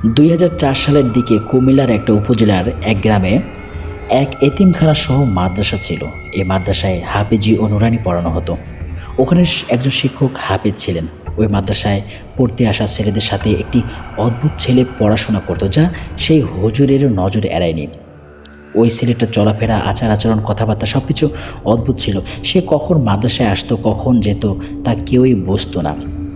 2004 সালের দিকে কুমিল্লার একটা উপজেলার এক গ্রামে এক এতিমখানা সহ মাদ্রাসা ছিল। এই মাদ্রাসায় হাফেজি ও নুরানি পড়ানো হতো। ওখানে একজন শিক্ষক হাফেজ ছিলেন। ওই মাদ্রাসায় পড়তে আসা ছেলেদের সাথে একটি অদ্ভুত ছেলে পড়াশোনা করতো, যা সেই হুজুরেরও নজরে এড়ায়নি। ওই ছেলেটার চলাফেরা, আচার আচরণ, কথাবার্তা সব কিছু অদ্ভুত ছিল। সে কখন মাদ্রাসায় আসতো, কখন যেত, তা কেউই বুঝতো না।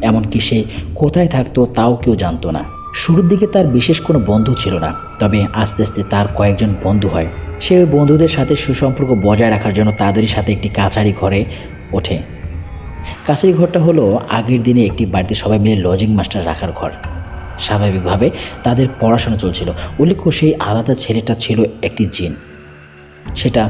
এমনকি সে কোথায় থাকতো তাও কেউ জানতো না। শুরুর দিকে তার বিশেষ কোনো বন্ধু ছিল না, তবে আস্তে আস্তে তার কয়েকজন বন্ধু হয়। সে ওই বন্ধুদের সাথে সুসম্পর্ক বজায় রাখার জন্য তাদেরই সাথে একটি কাছারি ঘরে ওঠে। কাছারি ঘরটা হলো আগের দিনে একটি বাড়িতে সবাই মিলে লজিং মাস্টার রাখার ঘর। স্বাভাবিকভাবে তাদের পড়াশোনা চলছিল। উল্লেখ্য, সেই আলাদা ছেলেটা ছিল একটি জিন। সেটা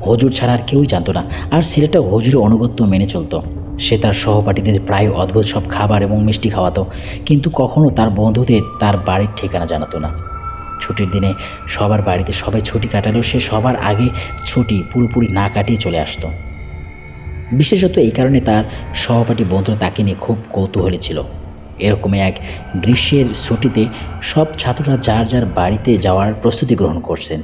হুজুর ছাড়া আর কেউই জানতো না। আর ছেলেটা হুজুরের অনুগত্য মেনে চলতো। সে তার সহপাঠীদের প্রায় অদ্ভুত সব খাবার এবং মিষ্টি খাওয়াতো, কিন্তু কখনও তার বন্ধুদের তার বাড়ির ঠিকানা জানাতো না। ছুটির দিনে সবার বাড়িতে সবাই ছুটি কাটালেও সে সবার আগে ছুটি পুরোপুরি না কাটিয়ে চলে আসতো। বিশেষত এই কারণে তার সহপাঠী বন্ধুরা তাকে নিয়ে খুব কৌতূহলী ছিল। এরকমই এক গ্রীষ্মের ছুটিতে সব ছাত্ররা যার যার বাড়িতে যাওয়ার প্রস্তুতি গ্রহণ করছেন।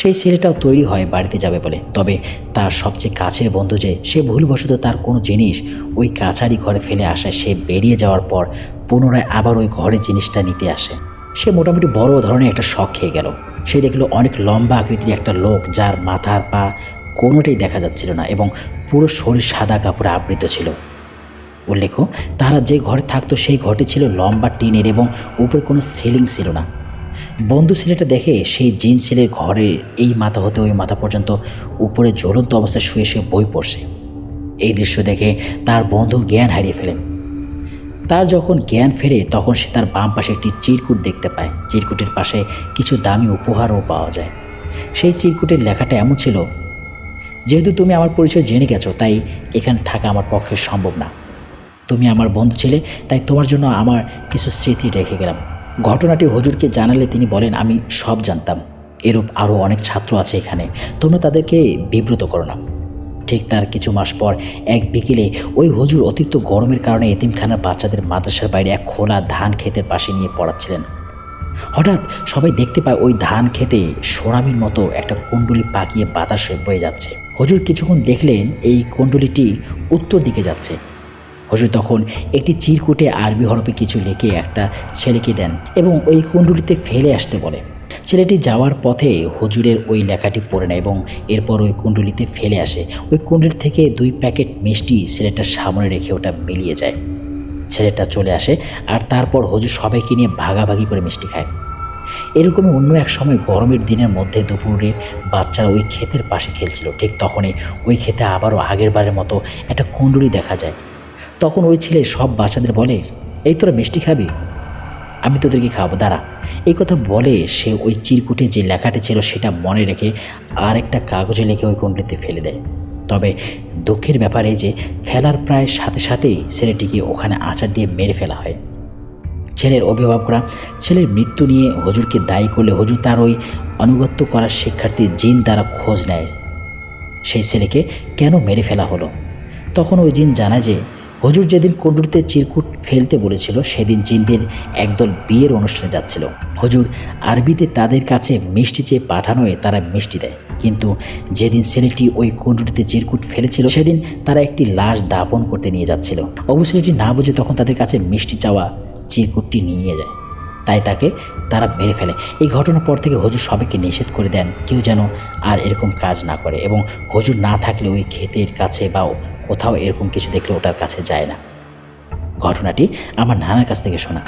সেই ছেলেটাও তৈরি হয় বাড়িতে যাবে বলে। তবে তার সবচেয়ে কাছের বন্ধু যে সে ভুলবশত তার কোনো জিনিস ওই কাছারি ঘরে ফেলে আসায় সে বেরিয়ে যাওয়ার পর পুনরায় আবার ওই ঘরে জিনিসটা নিতে আসে। সে মোটামুটি বড় ধরনের একটা শক খেয়ে গেল। সে দেখলো অনেক লম্বা আকৃতির একটা লোক, যার মাথার পা কোনোটাই দেখা যাচ্ছিল না এবং পুরো শরীর সাদা কাপড়ে আবৃত ছিল। উল্লেখ্য, তারা যে ঘরে থাকতো সেই ঘরটি ছিল লম্বা টিনের এবং উপরে কোনো সিলিং ছিল না। বন্ধু ছেলেটা দেখে সেই জিন ছেলের ঘরে এই মাথা হতে ওই মাথা পর্যন্ত উপরে জ্বলন্ত অবস্থায় শুয়ে শুয়ে বই পড়ছে। এই দৃশ্য দেখে তার বন্ধু জ্ঞান হারিয়ে ফেলেন। তার যখন জ্ঞান ফেরে তখন সে তার বাম পাশে একটি চিরকুট দেখতে পায়। চিরকুটের পাশে কিছু দামি উপহারও পাওয়া যায়। সেই চিরকুটের লেখাটা এমন ছিল: যেহেতু তুমি আমার পরিচয় জেনে গেছো, তাই এখানে থাকা আমার পক্ষে সম্ভব না। তুমি আমার বন্ধু ছিলে, তাই তোমার জন্য আমার কিছু স্মৃতি রেখে গেলাম। ঘটনাটি হুজুরকে জানালে তিনি বলেন, আমি সব জানতাম। এরূপ আরও অনেক ছাত্র আছে এখানে, তোমরা তাদেরকে বিব্রত করো না। ঠিক তার কিছু মাস পর এক বিকেলে ওই হুজুর অতিরিক্ত গরমের কারণে এতিমখানার বাচ্চাদের মাদ্রাসার বাইরে এক খোলা ধান ক্ষেতের পাশে নিয়ে পড়াচ্ছিলেন। হঠাৎ সবাই দেখতে পায় ওই ধান খেতে সোনামির মতো একটা কুণ্ডলি পাকিয়ে বাতাসে বয়ে যাচ্ছে। হুজুর কিছুক্ষণ দেখলেন এই কুণ্ডলিটি উত্তর দিকে যাচ্ছে। হুজুর তখন একটি চিরকুটে আরবি হরফে কিছু লিখে একটা ছেলেকে দেন এবং ওই কুণ্ডলিতে ফেলে আসতে বলে। ছেলেটি যাওয়ার পথে হুজুরের ওই লেখাটি পড়ে নেয় এবং এরপর ওই কুণ্ডলিতে ফেলে আসে। ওই কুণ্ডলি থেকে 2 প্যাকেট মিষ্টি ছেলেটার সামনে রেখে ওটা মিলিয়ে যায়। ছেলেটা চলে আসে আর তারপর হুজুর সবাইকে নিয়ে ভাগাভাগি করে মিষ্টি খায়। এরকমই অন্য এক সময় গরমের দিনের মধ্যে দুপুরে বাচ্চারা ওই ক্ষেতের পাশে খেলছিল। ঠিক তখনই ওই ক্ষেতে আবারও আগের বারের মতো একটা কুণ্ডলি দেখা যায়। তখন ওই ছেলে সব বাচ্চাদের বলে, এই তোরা মিষ্টি খাবি? আমি তোদেরকে খাওয়াবো, দাঁড়া। এই কথা বলে সে ওই চিরকুটে যে লেখাটি ছিল সেটা মনে রেখে আর একটা কাগজে লিখে ওই কুণ্ডলিতে ফেলে দেয়। তবে দুঃখের ব্যাপার এই যে ফেলার প্রায় সাথে সাথেই ছেলেটিকে ওখানে আছাড় দিয়ে মেরে ফেলা হয়। ছেলের অভিভাবকরা ছেলের মৃত্যু নিয়ে হুজুরকে দায়ী করলে হুজুর তার ওই আনুগত্য করার শিক্ষার্থী জিন দ্বারা খোঁজ নেয় সেই ছেলেকে কেন মেরে ফেলা হলো। তখন ওই জিন জানায় যে হুজুর যেদিন কুণ্ডলিতে চিরকুট ফেলতে বলেছিল সেদিন জিনদের একদল বিয়ের অনুষ্ঠানে যাচ্ছিল। হুজুর আরবিতে তাদের কাছে মিষ্টি চেয়ে পাঠানোয় তারা মিষ্টি দেয়, কিন্তু যেদিন ছেলেটি ওই কুণ্ডলিতে চিরকুট ফেলেছিল সেদিন তারা একটি লাশ দাপন করতে নিয়ে যাচ্ছিল। অবশ্য ছেলেটি না বুঝে তখন তাদের কাছে মিষ্টি চাওয়া চিরকুটটি নিয়ে যায়, তাই তাকে তারা মেরে ফেলে। এই ঘটনার পর থেকে হুজুর সবাইকে নিষেধ করে দেন কেউ যেন আর এরকম কাজ না করে, এবং হুজুর না থাকলে ওই ক্ষেতের কাছে বা কোথাও এরকম কিছু দেখলে ওটার কাছে যায় না। ঘটনাটি আমার নানার কাছ থেকে শোনা।